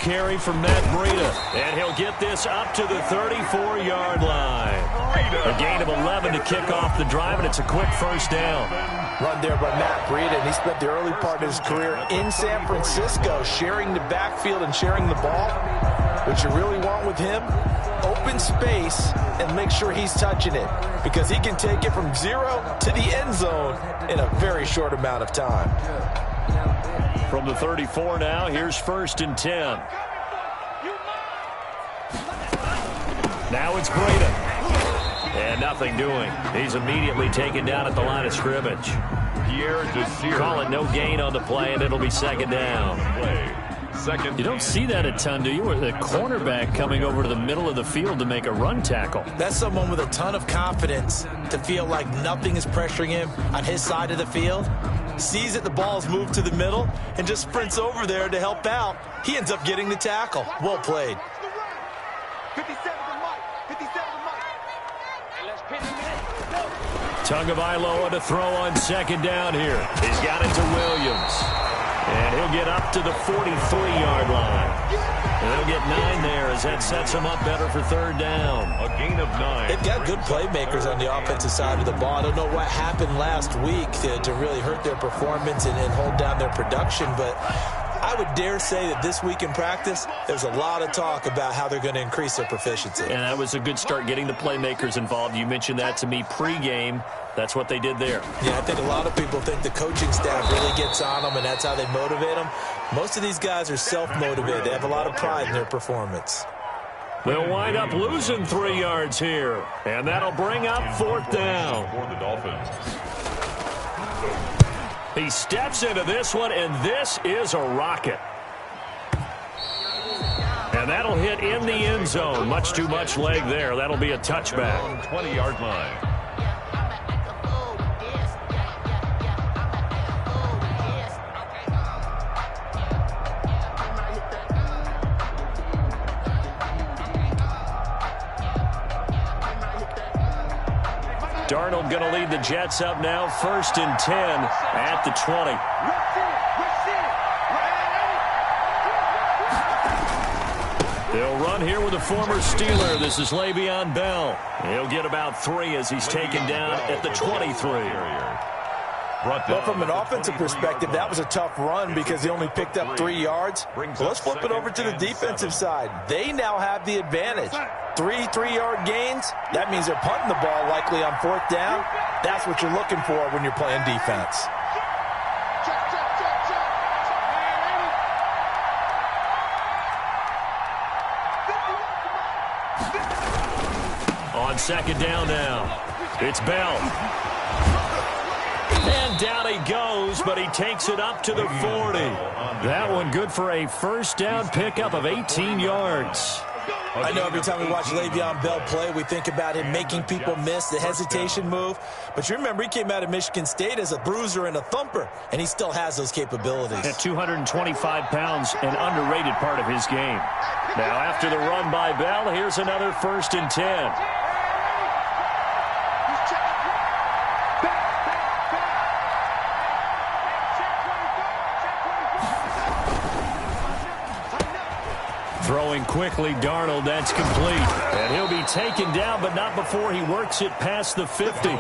carry from Matt Breida. And he'll get this up to the 34-yard line. A gain of 11 to kick off the drive, and it's a quick first down. Run there by Matt Breida, and he spent the early part of his career in San Francisco sharing the backfield and sharing the ball. What you really want with him, open space and make sure he's touching it, because he can take it from 0 to the end zone in a very short amount of time. From the 34 now, here's 1st and 10. Now it's Breida. And nothing doing. He's immediately taken down at the line of scrimmage. Call it no gain on the play, and it'll be 2nd down. You don't see that a ton, do you? With a cornerback coming over to the middle of the field to make a run tackle. That's someone with a ton of confidence to feel like nothing is pressuring him on his side of the field. Sees that the ball's moved to the middle and just sprints over there to help out. He ends up getting the tackle. Well played. 57 to Mike. 57 to Mike. And let's pitch it. Tagovailoa to throw on 2nd down here. He's got it to Williams. And he'll get up to the 43-yard line. And he'll get 9 there as that sets him up better for 3rd down. A gain of 9. They've got good playmakers on the offensive side of the ball. I don't know what happened last week to really hurt their performance and hold down their production, but I would dare say that this week in practice, there's a lot of talk about how they're going to increase their proficiency. And that was a good start, getting the playmakers involved. You mentioned that to me pregame. That's what they did there. Yeah, I think a lot of people think the coaching staff really gets on them, and that's how they motivate them. Most of these guys are self-motivated. They have a lot of pride in their performance. They'll wind up losing 3 yards here, and that'll bring up 4th down. For the Dolphins. He steps into this one, and this is a rocket. And that'll hit in the end zone. Much too much leg there. That'll be a touchback. 20-yard line. Darnold going to lead the Jets up now. 1st and 10 at the 20. They'll run here with a former Steeler. This is Le'Veon Bell. He'll get about 3 as he's taken down at the 23. Well, from an offensive perspective, that was a tough run because he only picked up 3 yards. Well, let's flip it over to the defensive side. They now have the advantage. 3 3-yard gains. That means they're punting the ball likely on 4th down. That's what you're looking for when you're playing defense. On 2nd down now, it's Bell. And down he goes, but he takes it up to the 40. That one good for a 1st down pickup of 18 yards. I know every time we watch Le'Veon Bell play, we think about him making people miss the hesitation move. But you remember, he came out of Michigan State as a bruiser and a thumper, and he still has those capabilities. At 225 pounds, an underrated part of his game. Now, after the run by Bell, here's another 1st and 10. Throwing quickly, Darnold, that's complete. And he'll be taken down, but not before he works it past the 50.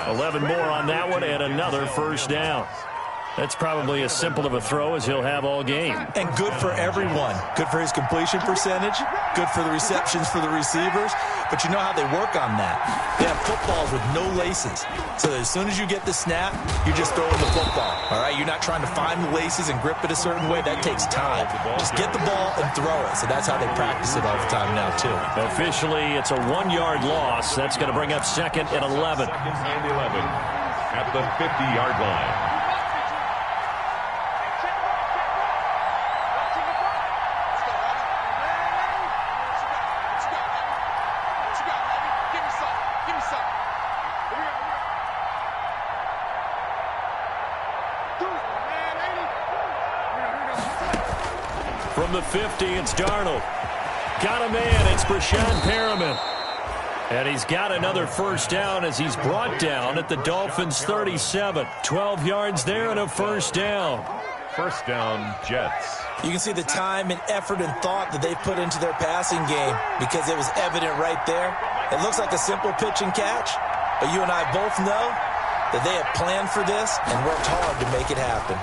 11 more on that one, and another 1st down. That's probably as simple of a throw as he'll have all game. And good for everyone. Good for his completion percentage. Good for the receptions for the receivers. But you know how they work on that. They have footballs with no laces. So that as soon as you get the snap, you're just throwing the football. All right? You're not trying to find the laces and grip it a certain way. That takes time. Just get the ball and throw it. So that's how they practice it all the time now, too. Officially, it's a 1-yard loss. That's going to bring up 2nd and 11. 2nd and 11 at the 50-yard line. From the 50, it's Darnold. Got a man, it's Brashad Perriman. And he's got another 1st down as he's brought down at the Dolphins' 37. 12 yards there and a 1st down. First down, Jets. You can see the time and effort and thought that they put into their passing game because it was evident right there. It looks like a simple pitch and catch, but you and I both know that they have planned for this and worked hard to make it happen.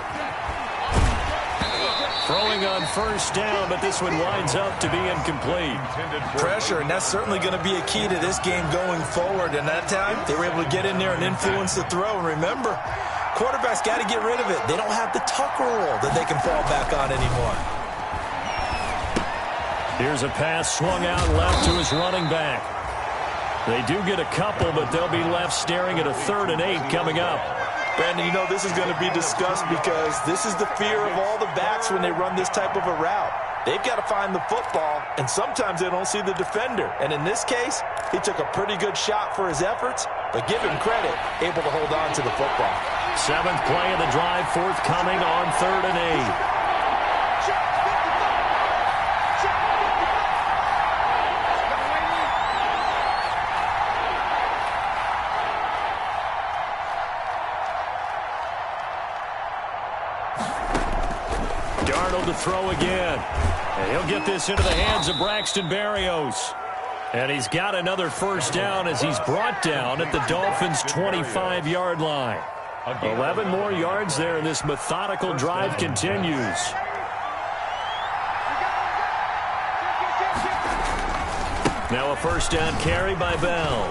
Throwing on first down, but this one winds up to be incomplete. Pressure, and that's certainly going to be a key to this game going forward. And that time, they were able to get in there and influence the throw. And remember, quarterbacks got to get rid of it. They don't have the Tucker rule that they can fall back on anymore. Here's a pass swung out left to his running back. They do get a couple, but they'll be left staring at a 3rd and 8 coming up. Brandon, you know this is going to be discussed because this is the fear of all the backs when they run this type of a route. They've got to find the football, and sometimes they don't see the defender. And in this case, he took a pretty good shot for his efforts, but give him credit, able to hold on to the football. 7th play of the drive forthcoming on 3rd and 8. To throw again. And he'll get this into the hands of Braxton Berrios. And he's got another first down as he's brought down at the Dolphins' 25-yard line. 11 more yards there, and this methodical drive continues. Now a first down carry by Bell.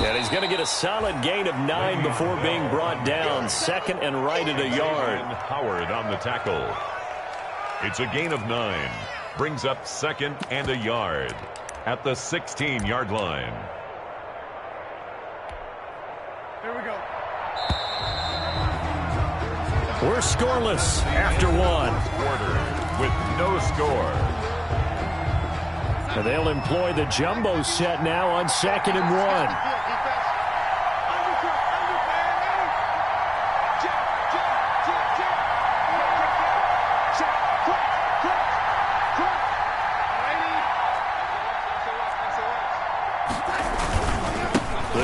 And he's going to get a solid gain of 9 before being brought down. 2nd and right at a yard. Howard on the tackle. It's a gain of 9. Brings up 2nd and a yard at the 16-yard line. Here we go. We're scoreless after 1. Quarter with no score. And they'll employ the jumbo set now on 2nd and 1.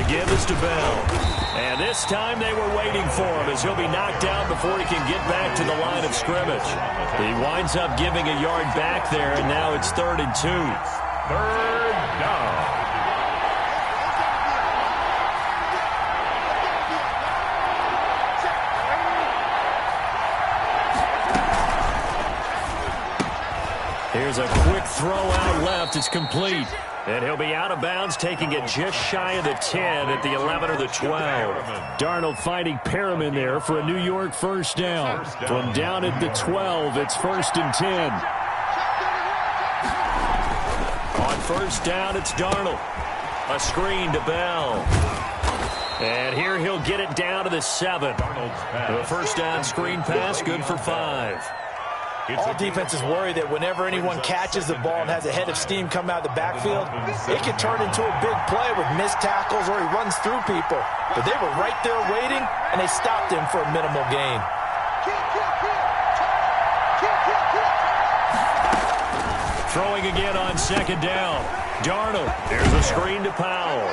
Give is to Bell. And this time they were waiting for him as he'll be knocked out before he can get back to the line of scrimmage. He winds up giving a yard back there, and now it's 3rd and 2. 3rd down. Here's a quick throw out left. It's complete. And he'll be out of bounds, taking it just shy of the 10 at the 11 or the 12. Darnold finding Perriman there for a New York first down. From down at the 12, it's 1st and 10. On first down, it's Darnold. A screen to Bell. And here he'll get it down to the 7. The first down screen pass, good for 5. All defenses worry that whenever anyone catches the ball and has a head of steam come out of the backfield, it can turn into a big play with missed tackles or he runs through people. But they were right there waiting, and they stopped him for a minimal gain. Throwing again on 2nd down. Darnold. There's a screen to Powell.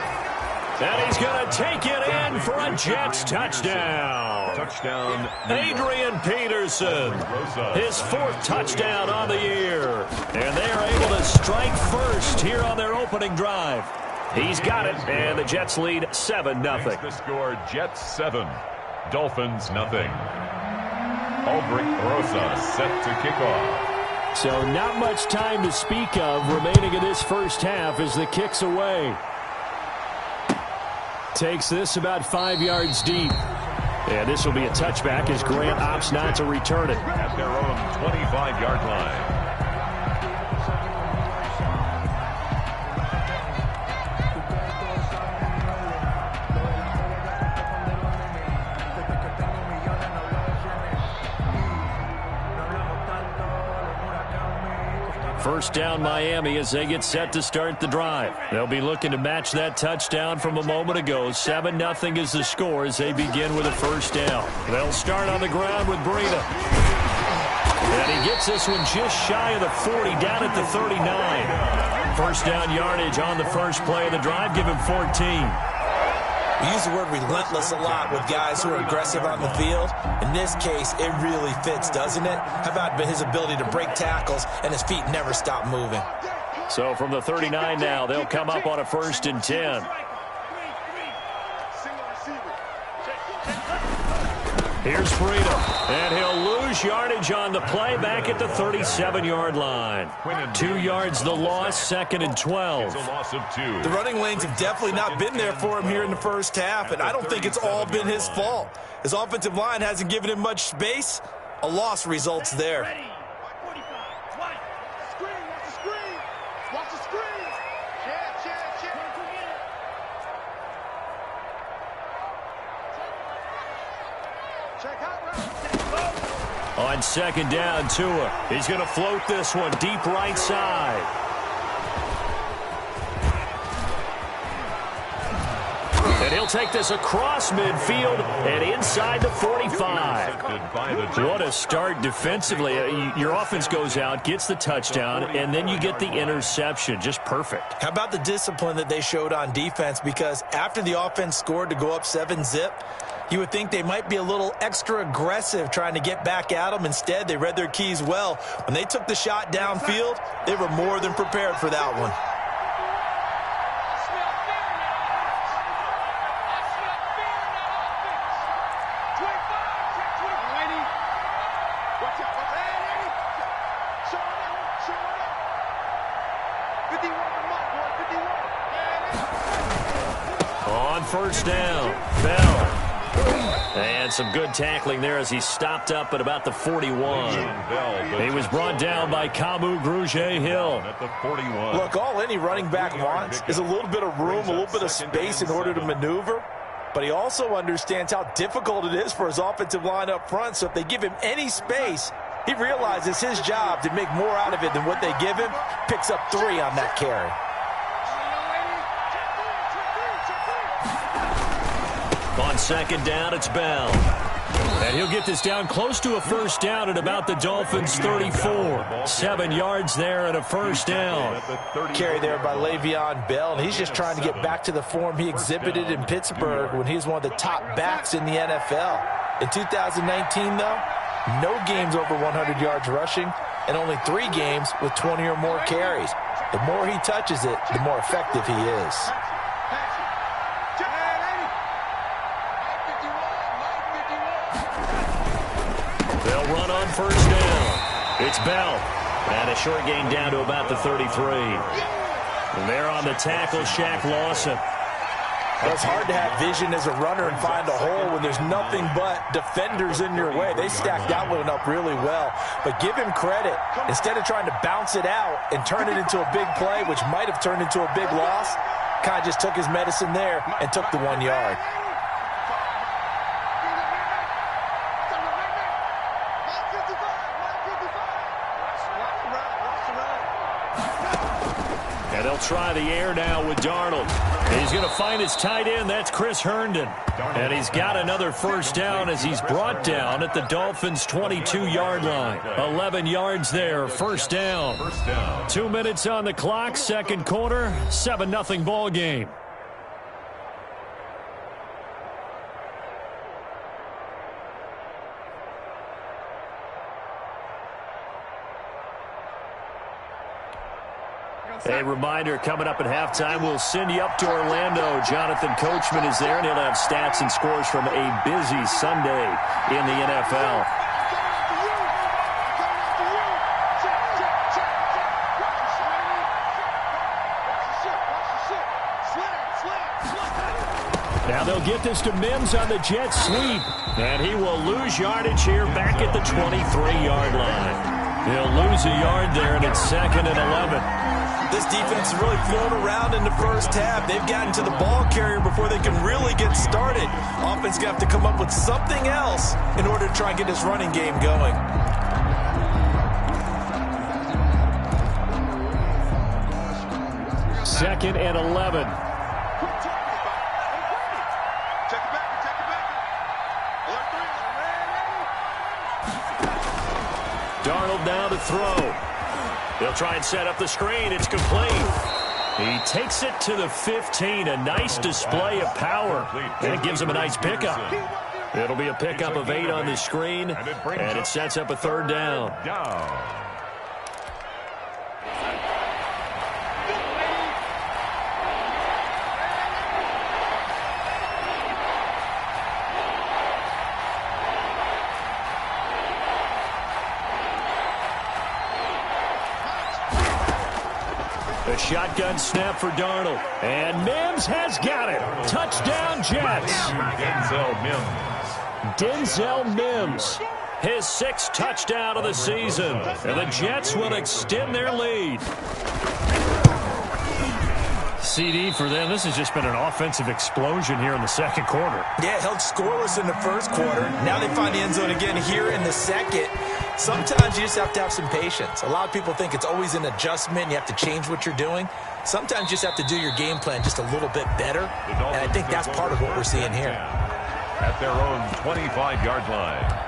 And he's going to take it in for a Jets touchdown. Touchdown. Adrian Peterson. His 4th touchdown on the year. And they are able to strike first here on their opening drive. He's got it, and the Jets lead 7-0. The score, Jets 7, Dolphins nothing. Aldrich Rosa set to kick off. So not much time to speak of remaining in this first half as the kick's away. Takes this about 5 yards deep. And this will be a touchback as Grant opts not to return it. At their own 25-yard line. First down Miami as they get set to start the drive. They'll be looking to match that touchdown from a moment ago. 7-0 is the score as they begin with a first down. They'll start on the ground with Breida. And he gets this one just shy of the 40, down at the 39. First down yardage on the first play of the drive, give him 14. We use the word relentless a lot with guys who are aggressive on the field. In this case, it really fits, doesn't it? How about his ability to break tackles and his feet never stop moving? So from the 39 now, they'll come up on a 1st and 10. Here's Freedom, and he'll lose yardage on the play back at the 37-yard line. 2 yards the loss, 2nd and 12. It's a loss of 2. The running lanes have definitely not been there for him here in the first half, and I don't think it's all been his fault. His offensive line hasn't given him much space. A loss results there. On 2nd down, Tua. He's going to float this one deep right side. And he'll take this across midfield and inside the 45. What a start defensively. Your offense goes out, gets the touchdown, and then you get the interception. Just perfect. How about the discipline that they showed on defense? Because after the offense scored to go up 7-zip, you would think they might be a little extra aggressive trying to get back at them. Instead, they read their keys well. When they took the shot downfield, they were more than prepared for that one. On 1st down, Bell. And some good tackling there as he stopped up at about the 41. He was brought down by Kamu Grugier-Hill. At the 41. Look, all any running back wants is a little bit of room, a little bit of space in order to maneuver. But he also understands how difficult it is for his offensive line up front. So if they give him any space, he realizes his job to make more out of it than what they give him. Picks up 3 on that carry. On 2nd down, it's Bell. And he'll get this down close to a 1st down at about the Dolphins' 34. 7 yards there and a 1st down. Carry there by Le'Veon Bell, and he's just trying to get back to the form he exhibited in Pittsburgh when he was one of the top backs in the NFL. In 2019, though, no games over 100 yards rushing, and only 3 games with 20 or more carries. The more he touches it, the more effective he is. They'll run on 1st down. It's Bell. And a short gain down to about the 33. And there on the tackle, Shaq Lawson. Well, it's hard to have vision as a runner and find a hole when there's nothing but defenders in your way. They stacked that one up really well. But give him credit. Instead of trying to bounce it out and turn it into a big play, which might have turned into a big loss, kind of just took his medicine there and took the 1 yard. And they'll try the air now with Darnold. He's going to find his tight end. That's Chris Herndon. And he's got another 1st down as he's brought down at the Dolphins' 22-yard line. 11 yards there, 1st down. 2 minutes on the clock, 2nd quarter, 7-0 ball game. A reminder, coming up at halftime, we'll send you up to Orlando. Jonathan Coachman is there, and he'll have stats and scores from a busy Sunday in the NFL. Now they'll get this to Mims on the jet sweep, and he will lose yardage here back at the 23-yard line. He'll lose a yard there, and it's 2nd and 11. This defense has really flown around in the first half. They've gotten to the ball carrier before they can really get started. Offense going to have to come up with something else in order to try and get this running game going. Second and 11. Darnold now to throw. They'll try and set up the screen. It's complete. He takes it to the 15. A nice display of power. And it gives him a nice pickup. It'll be a pickup of 8 on the screen, and it sets up a third down. A shotgun snap for Darnold. And Mims has got it. Touchdown, Jets. Denzel Mims. His 6th touchdown of the season. And the Jets will extend their lead. CD for them. This has just been an offensive explosion here in the second quarter. Yeah, held scoreless in the first quarter. Now they find the end zone again here in the second. Sometimes you just have to have some patience. A lot of people think it's always an adjustment. You have to change what you're doing. Sometimes you just have to do your game plan just a little bit better. And I think that's part of what we're seeing here. At their own 25-yard line.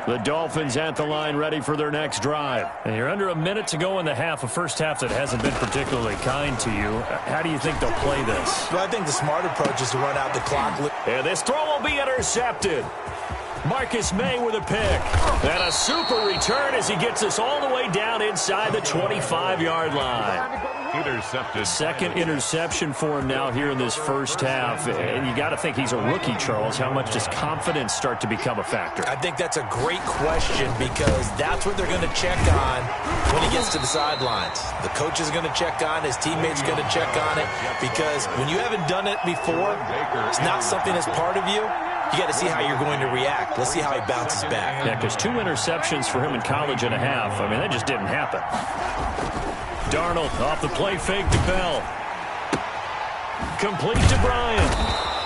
The Dolphins at the line ready for their next drive. And you're under a minute to go in the half, a first half that hasn't been particularly kind to you. How do you think they'll play this? Well, I think the smart approach is to run out the clock. And this throw will be intercepted. Marcus May with a pick. And a super return as he gets us all the way down inside the 25-yard line. Intercepted. Second interception for him now here in this first half. And you got to think he's a rookie, Charles. How much does confidence start to become a factor? I think that's a great question because that's what they're going to check on when he gets to the sidelines. The coach is going to check on, his teammates are going to check on it because when you haven't done it before, it's not something that's part of you. You got to see how you're going to react. Let's see how he bounces back. Yeah, because 2 interceptions for him in college and a half. I mean, that just didn't happen. Darnold off the play fake to Bell. Complete to Bryant.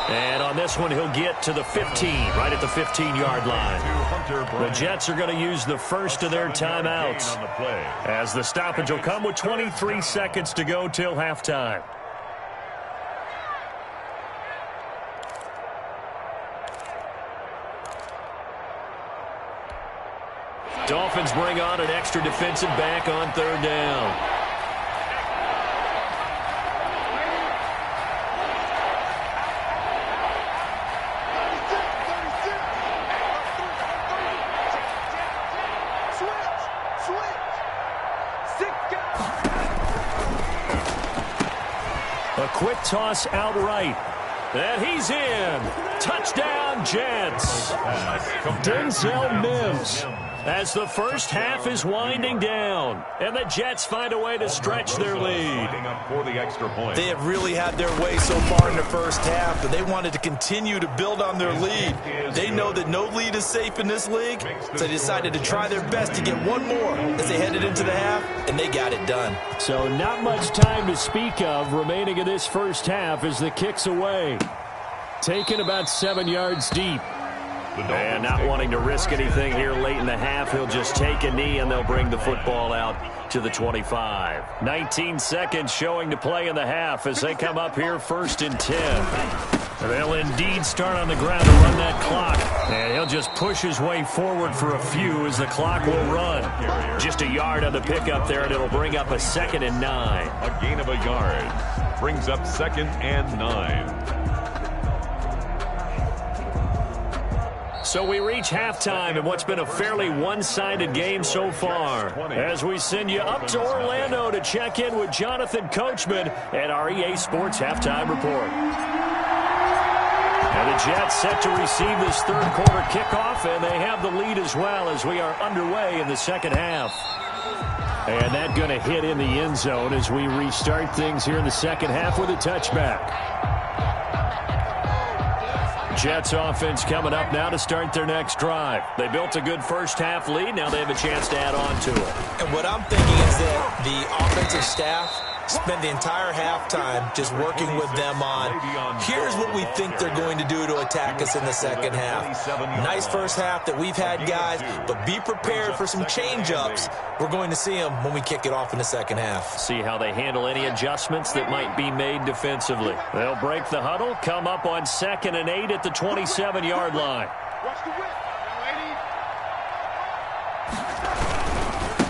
And on this one, he'll get to the 15, right at the 15-yard line. The Jets are going to use the first of their timeouts as the stoppage will come with 23 seconds to go till halftime. Dolphins bring on an extra defensive back on third down. A quick toss outright. And he's in. Touchdown, Jets. Denzel Mims. As the first half is winding down, and the Jets find a way to stretch their lead. They have really had their way so far in the first half, but they wanted to continue to build on their lead. They know that no lead is safe in this league, so they decided to try their best to get one more as they headed into the half, and they got it done. So not much time to speak of remaining in this first half as the kick's away. Taken about 7 yards deep. And not wanting to risk anything here late in the half, he'll just take a knee and they'll bring the football out to the 25. 19 seconds showing to play in the half as they come up here 1st and 10. They'll indeed start on the ground to run that clock. And he'll just push his way forward for a few as the clock will run. Just a yard on the pickup there, and it'll bring up a 2nd and 9. A gain of a yard brings up 2nd and 9. So we reach halftime in what's been a fairly one-sided game so far. As we send you up to Orlando to check in with Jonathan Coachman at our EA Sports Halftime Report. And the Jets set to receive this third quarter kickoff, and they have the lead as well as we are underway in the second half. And that going to hit in the end zone as we restart things here in the second half with a touchback. Jets offense coming up now to start their next drive. They built a good first half lead. Now they have a chance to add on to it. And what I'm thinking is that the offensive staff spend the entire halftime just working with them on, here's what we think they're going to do to attack us in the second half. Nice first half that we've had, guys, but be prepared for some change-ups. We're going to see them when we kick it off in the second half. See how they handle any adjustments that might be made defensively. They'll break the huddle, come up on 2nd and 8 at the 27-yard line. Watch the whip.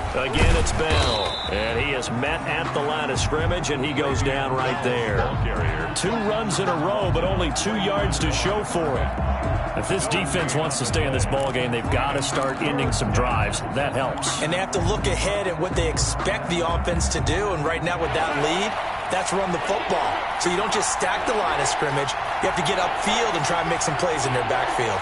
Again, it's Bell, and he is met at the line of scrimmage, and he goes down right there. 2 runs in a row, but only 2 yards to show for him. If this defense wants to stay in this ballgame, they've got to start ending some drives. That helps. And they have to look ahead at what they expect the offense to do, and right now with that lead, that's run the football. So you don't just stack the line of scrimmage. You have to get upfield and try and make some plays in their backfield.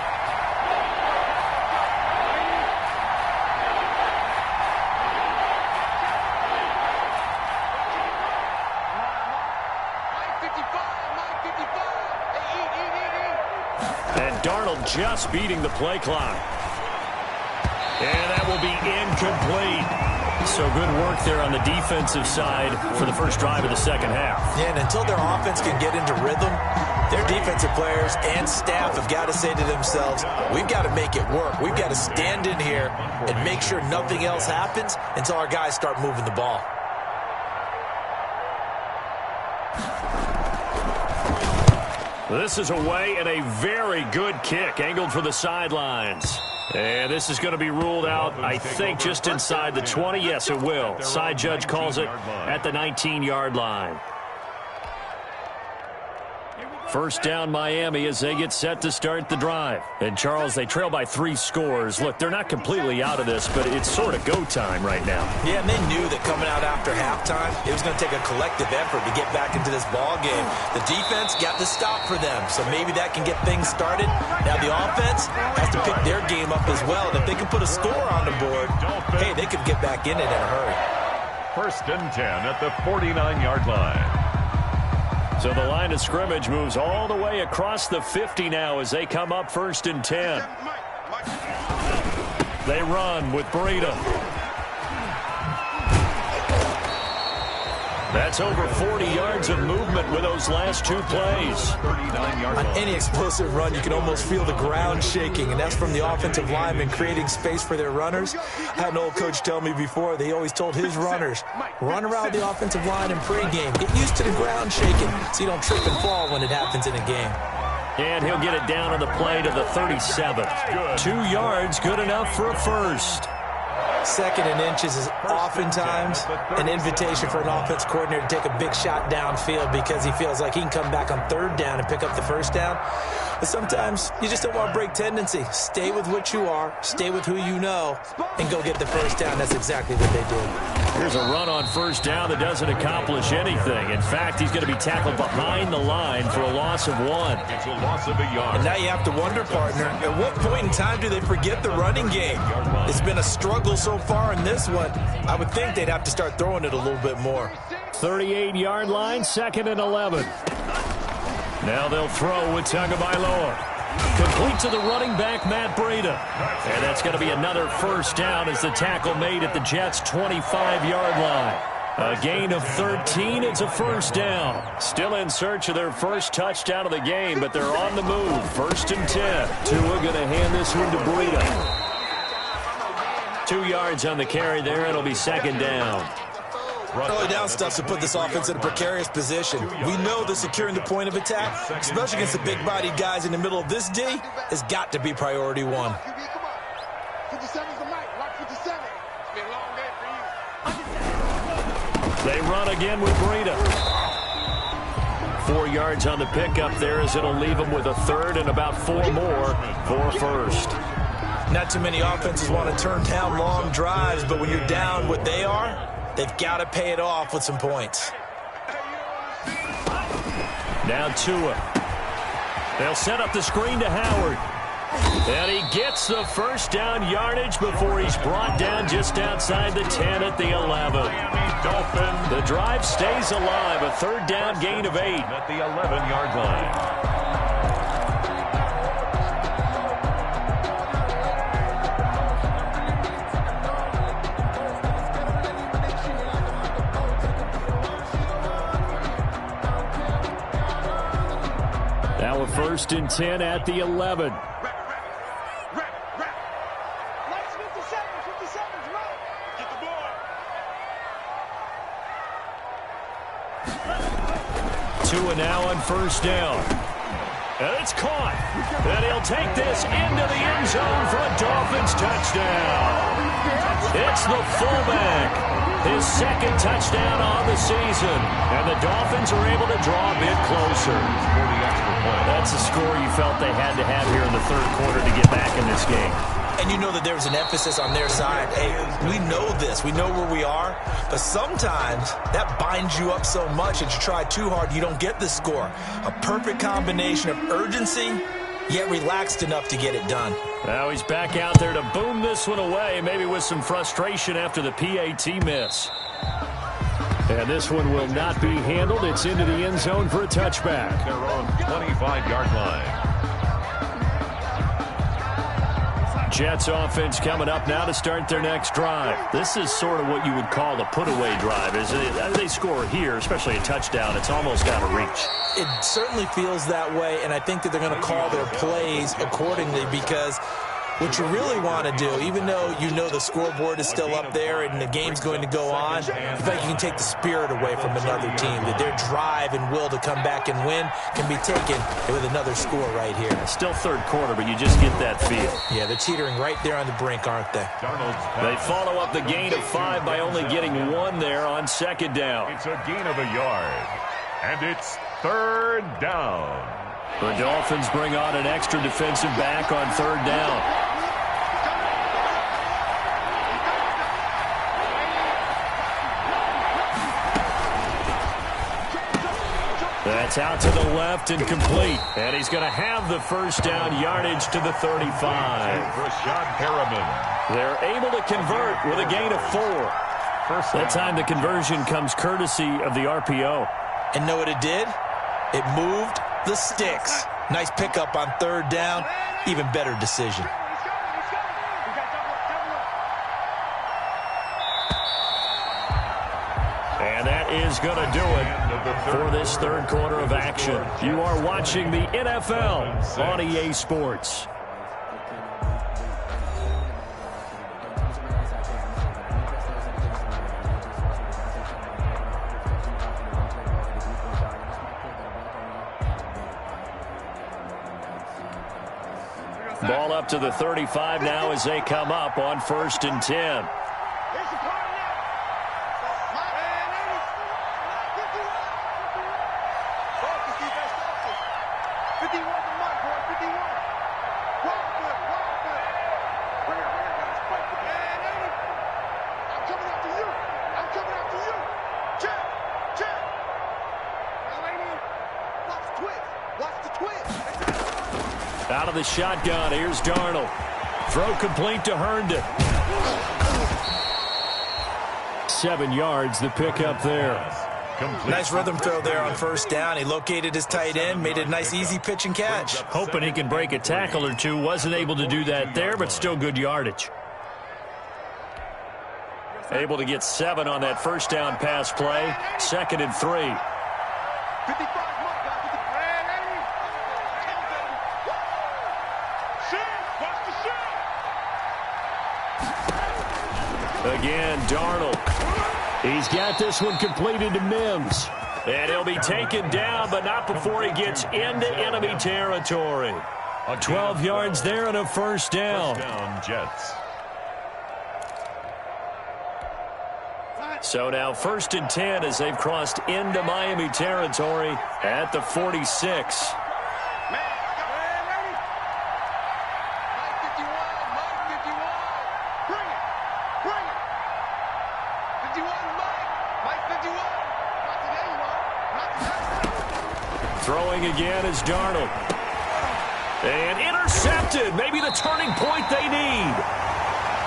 Darnold just beating the play clock. And that will be incomplete. So good work there on the defensive side for the first drive of the second half. Yeah, and until their offense can get into rhythm, their defensive players and staff have got to say to themselves, we've got to make it work. We've got to stand in here and make sure nothing else happens until our guys start moving the ball. This is away and a very good kick angled for the sidelines. And this is going to be ruled out, I think, just inside the 20. Yes, it will. Side judge calls it at the 19-yard line. First down, Miami, as they get set to start the drive. And, Charles, they trail by 3 scores. Look, they're not completely out of this, but it's sort of go time right now. Yeah, and they knew that coming out after halftime, it was going to take a collective effort to get back into this ball game. The defense got the stop for them, so maybe that can get things started. Now the offense has to pick their game up as well. And if they can put a score on the board, hey, they could get back in it in a hurry. 1st and 10 at the 49-yard line. So the line of scrimmage moves all the way across the 50 now as they come up 1st and 10. They run with Breida. That's over 40 yards of movement with those last 2 plays. On any explosive run, you can almost feel the ground shaking, and that's from the offensive linemen creating space for their runners. I had an old coach tell me before, they always told his runners, run around the offensive line in pregame. Get used to the ground shaking so you don't trip and fall when it happens in a game. And he'll get it down on the play to the 37. 2 yards, good enough for a first. 2nd and inches is oftentimes an invitation for an offense coordinator to take a big shot downfield because he feels like he can come back on 3rd down and pick up the first down. But sometimes you just don't want to break tendency. Stay with what you are, stay with who you know, and go get the first down. That's exactly what they did. Here's a run on 1st down that doesn't accomplish anything. In fact, he's going to be tackled behind the line for a loss of 1. It's a loss of a yard. And now you have to wonder, partner, at what point in time do they forget the running game? It's been a struggle so far in this one. I would think they'd have to start throwing it a little bit more. 38-yard line, 2nd and 11. Now they'll throw with Tagovailoa. Complete to the running back, Matt Breida. And that's going to be another first down as the tackle made at the Jets' 25-yard line. A gain of 13. It's a first down. Still in search of their first touchdown of the game, but they're on the move. 1st and 10. Tua going to hand this one to Breida. 2 yards on the carry there. It'll be 2nd down. Early down stuff to put this offense in a precarious position. We know that securing the point of attack, especially against the big-bodied guys in the middle of this D, has got to be priority 1. 57's the mic. Watch 57. It's been a long day for you. They run again with Breida. 4 yards on the pickup there as it'll leave them with a 3rd and about 4 more for a first. Not too many offenses want to turn down long drives, but when you're down what they are, they've got to pay it off with some points. Now Tua. They'll set up the screen to Howard. And he gets the first down yardage before he's brought down just outside the 10 at the 11. The drive stays alive. A 3rd down gain of 8 at the 11-yard line. Now a 1st and 10 at the 11. Two and now on 1st down. And it's caught. And he'll take this into the end zone for a Dolphins touchdown. It's the fullback. His 2nd touchdown on the season. And the Dolphins are able to draw a bit closer. That's a score you felt they had to have here in the 3rd quarter to get back in this game. And you know that there's an emphasis on their side. Hey, we know this. We know where we are. But sometimes that binds you up so much that you try too hard, you don't get the score. A perfect combination of urgency, yet relaxed enough to get it done. Now he's back out there to boom this one away, maybe with some frustration after the PAT miss. And this one will not be handled. It's into the end zone for a touchback. Their own 25-yard line. Jets offense coming up now to start their next drive. This is sort of what you would call a put-away drive, isn't it? They score here, especially a touchdown. It's almost out of reach. It certainly feels that way, and I think that they're going to call their plays accordingly because what you really want to do, even though you know the scoreboard is still up there and the game's going to go on, I think you can take the spirit away from another team, that their drive and will to come back and win can be taken with another score right here. Still 3rd quarter, but you just get that feel. Yeah, they're teetering right there on the brink, aren't they? They follow up the gain of 5 by only getting 1 there on 2nd down. It's a gain of a yard, and it's 3rd down. The Dolphins bring on an extra defensive back on 3rd down. That's out to the left and complete. And he's going to have the 1st down yardage to the 35. Rashad Perriman. They're able to convert with a gain of 4. That time the conversion comes courtesy of the RPO. And know what it did? It moved the sticks. Nice pickup on 3rd down. Even better decision. And that is going to do it for this 3rd quarter of action. You are watching the NFL on EA Sports. Ball up to the 35 now as they come up on 1st and 10. Out of the shotgun, here's Darnold. Throw complete to Herndon. 7 yards, the pickup there. Nice rhythm throw there on 1st down. He located his tight end, made it a nice easy pitch and catch. Hoping he can break a tackle or two. Wasn't able to do that there, but still good yardage. Able to get 7 on that 1st down pass play. 2nd and 3. Again, Darnold. He's got this one completed to Mims. And he'll be taken down, but not before he gets into enemy territory. 12 yards there and a 1st down. Jets. So now 1st and 10 as they've crossed into Miami territory at the 46. Throwing again is Darnold. And intercepted. Maybe the turning point they need.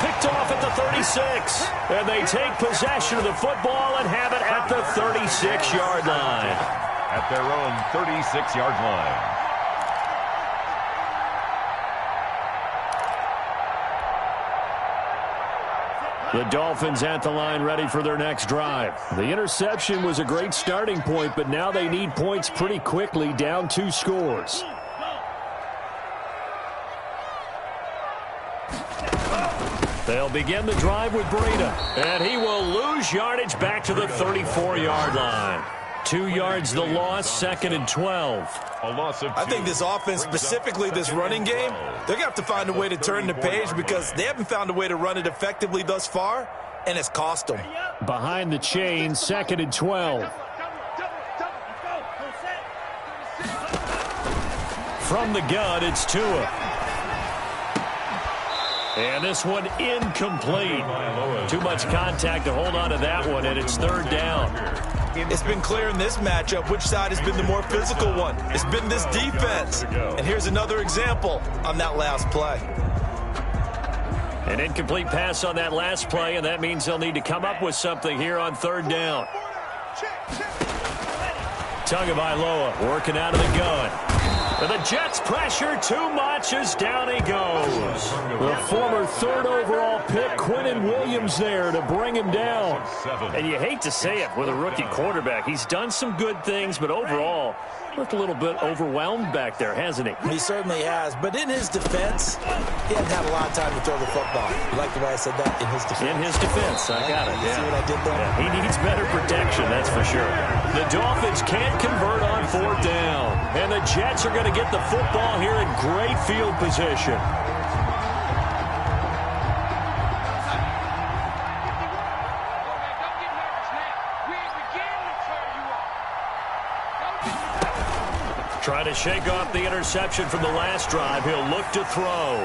Picked off at the 36. And they take possession of the football and have it at the 36-yard line. At their own 36-yard line. The Dolphins at the line ready for their next drive. The interception was a great starting point, but now they need points pretty quickly, down 2 scores. They'll begin the drive with Breida, and he will lose yardage back to the 34-yard line. 2 yards the loss, 2nd and 12. I think this offense, specifically this running game, they're going to have to find a way to turn the page because they haven't found a way to run it effectively thus far, and it's cost them. Behind the chain, 2nd and 12. From the gun, it's Tua. And this one incomplete. Too much contact to hold on to that one, and it's 3rd down. It's been clear in this matchup which side has been the more physical one. It's been this defense. And here's another example on that last play. An incomplete pass on that last play, and that means they'll need to come up with something here on 3rd down. Tagovailoa working out of the gun. And the Jets pressure too much as down he goes. The former 3rd overall pick, Quinnen Williams, there to bring him down. And you hate to say it with a rookie quarterback. He's done some good things, but overall, looked a little bit overwhelmed back there, hasn't he? He certainly has. But in his defense, he hasn't had a lot of time to throw the football. You like the way I said that? In his defense. In his defense. I got it. See what I did there? Yeah, he needs better protection, that's for sure. The Dolphins can't convert on 4th down. And the Jets are going to get the football here in great field position. Trying to shake off the interception from the last drive. He'll look to throw.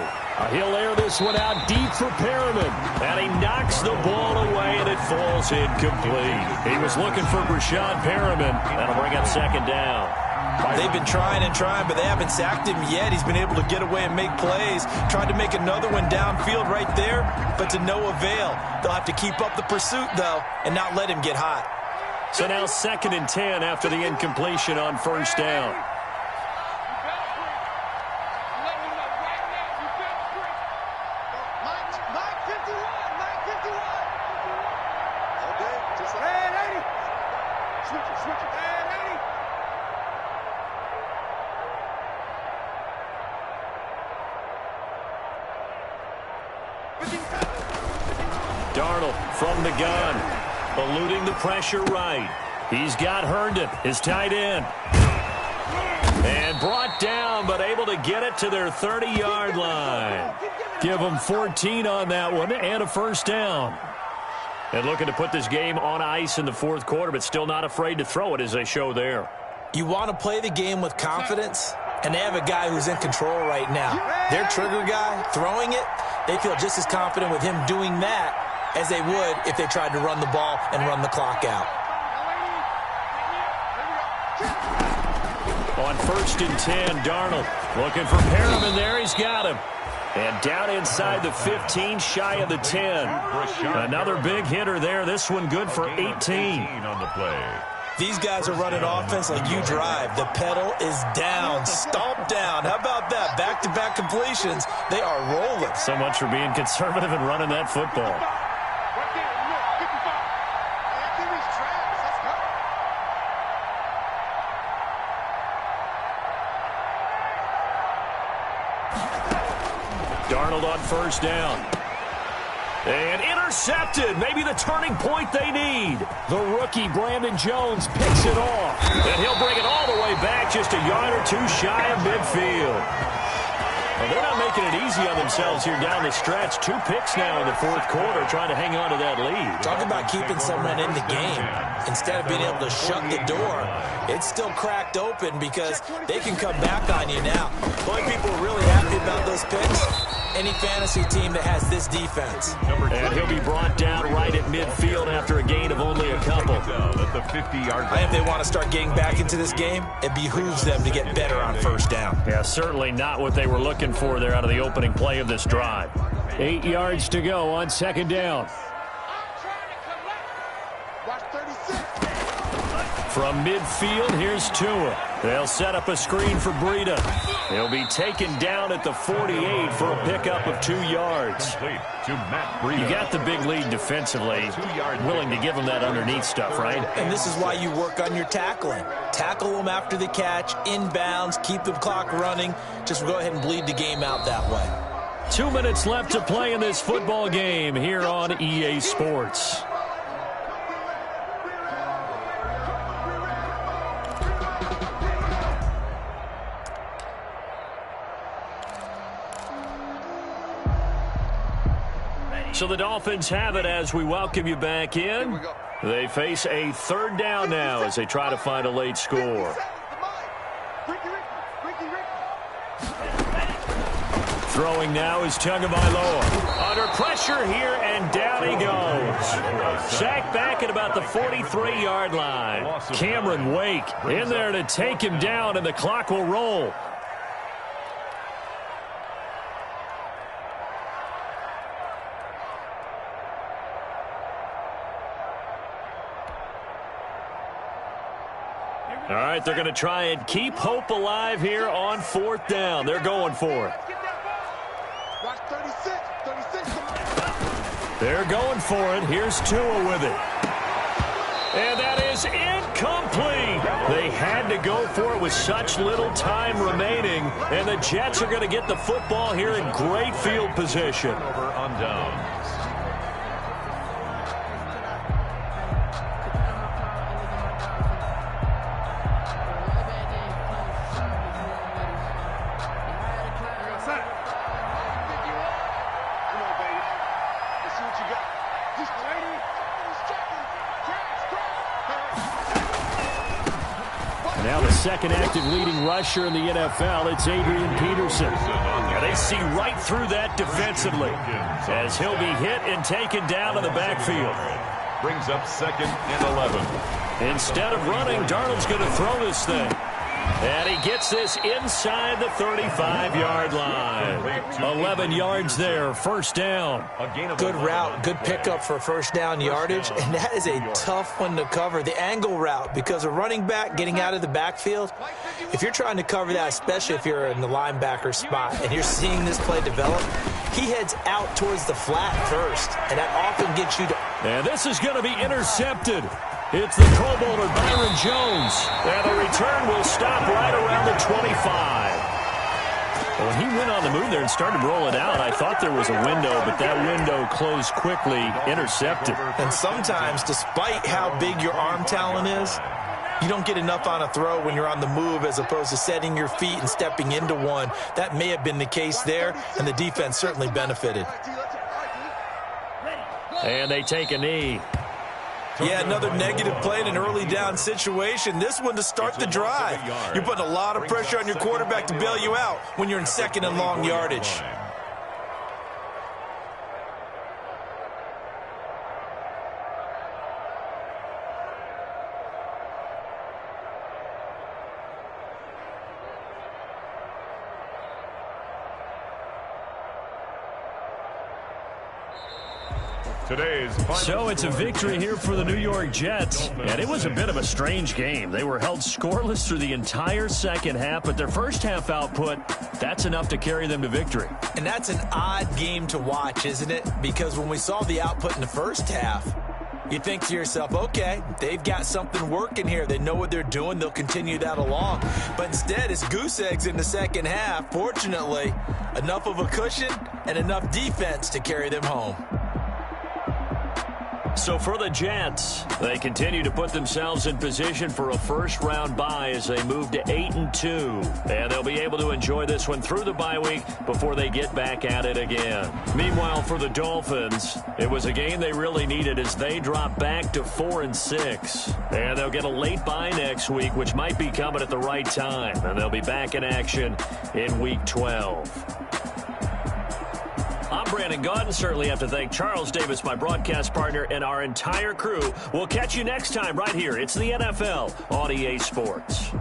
He'll air this one out deep for Perriman. And he knocks the ball away, and it falls incomplete. He was looking for Brashad Perriman. That'll bring up 2nd down. They've been trying and trying, but they haven't sacked him yet. He's been able to get away and make plays. Tried to make another one downfield right there, but to no avail. They'll have to keep up the pursuit, though, and not let him get hot. So now 2nd and 10 after the incompletion on 1st down. Darnold from the gun, eluding the pressure right. He's got Herndon, his tight end. And brought down, but able to get it to their 30-yard line. Give them 14 on that one and a 1st down. And looking to put this game on ice in the 4th quarter, but still not afraid to throw it as they show there. You want to play the game with confidence, and they have a guy who's in control right now. Their trigger guy, throwing it, they feel just as confident with him doing that as they would if they tried to run the ball and run the clock out. On 1st and 10, Darnold looking for Perriman there. He's got him. And down inside the 15, shy of the 10. Another big hitter there. This one good for 18 on the play. These guys are running offense like you drive. The pedal is down, stomped down. How about that? Back-to-back completions. They are rolling. So much for being conservative and running that football. Darnold on 1st down. And intercepted. Maybe the turning point they need. The rookie, Brandon Jones, picks it off. And he'll bring it all the way back just a yard or two shy of midfield. Well, they're not making it easy on themselves here down the stretch. 2 picks now in the 4th quarter trying to hang on to that lead. Talk about keeping someone in the game. Instead of being able to shut the door, it's still cracked open because they can come back on you now. The only people who are really happy about those picks, any fantasy team that has this defense. And he'll be brought down right at midfield after a gain of only a couple. At the 50-yard line. And if they want to start getting back into this game, it behooves them to get better on 1st down. Yeah, certainly not what they were looking for there out of the opening play of this drive. 8 yards to go on 2nd down. From midfield, here's Tua. They'll set up a screen for Breida. He'll be taken down at the 48 for a pickup of 2 yards. You got the big lead defensively. Willing to give them that underneath stuff, right? And this is why you work on your tackling. Tackle them after the catch, inbounds, keep the clock running. Just go ahead and bleed the game out that way. 2 minutes left to play in this football game here on EA Sports. So the Dolphins have it as we welcome you back in. They face a 3rd down now as they try to find a late score. Throwing now is Tagovailoa. Under pressure here, and down he goes. Sacked back at about the 43-yard line. Cameron Wake in there to take him down, and the clock will roll. All right, they're going to try and keep hope alive here on 4th down. They're going for it. They're going for it. Here's Tua with it. And that is incomplete. They had to go for it with such little time remaining. And the Jets are going to get the football here in great field position. Over on downs. Now the second active leading rusher in the NFL, it's Adrian Peterson. Yeah, they see right through that defensively as he'll be hit and taken down in the backfield. Brings up 2nd and 11. Instead of running, Darnold's going to throw this thing. And he gets this inside the 35-yard line. 11 yards there, 1st down. Good route, good pickup for 1st down yardage, and that is a tough one to cover. The angle route, because a running back getting out of the backfield, if you're trying to cover that, especially if you're in the linebacker spot and you're seeing this play develop, he heads out towards the flat first, and that often gets you to... And this is going to be intercepted. It's the Pro Bowler, Byron Jones. And the return will stop right around the 25. When he went on the move there and started rolling out, I thought there was a window, but that window closed quickly, intercepted. And sometimes, despite how big your arm talent is, you don't get enough on a throw when you're on the move as opposed to setting your feet and stepping into one. That may have been the case there, and the defense certainly benefited. And they take a knee. Yeah, another negative play in an early down situation. This one to start the drive. You're putting a lot of pressure on your quarterback to bail you out when you're in 2nd and long yardage. So it's a victory here for the New York Jets, and it was a bit of a strange game. They were held scoreless through the entire 2nd half, but their 1st half output, that's enough to carry them to victory. And that's an odd game to watch, isn't it? Because when we saw the output in the 1st half, you think to yourself, okay, they've got something working here. They know what they're doing. They'll continue that along. But instead, it's goose eggs in the 2nd half. Fortunately, enough of a cushion and enough defense to carry them home. So for the Jets, they continue to put themselves in position for a 1st-round bye as they move to 8-2. And they'll be able to enjoy this one through the bye week before they get back at it again. Meanwhile, for the Dolphins, it was a game they really needed as they drop back to 4-6. And they'll get a late bye next week, which might be coming at the right time. And they'll be back in action in Week 12. I'm Brandon Gaudin. Certainly have to thank Charles Davis, my broadcast partner, and our entire crew. We'll catch you next time right here. It's the NFL on EA Sports.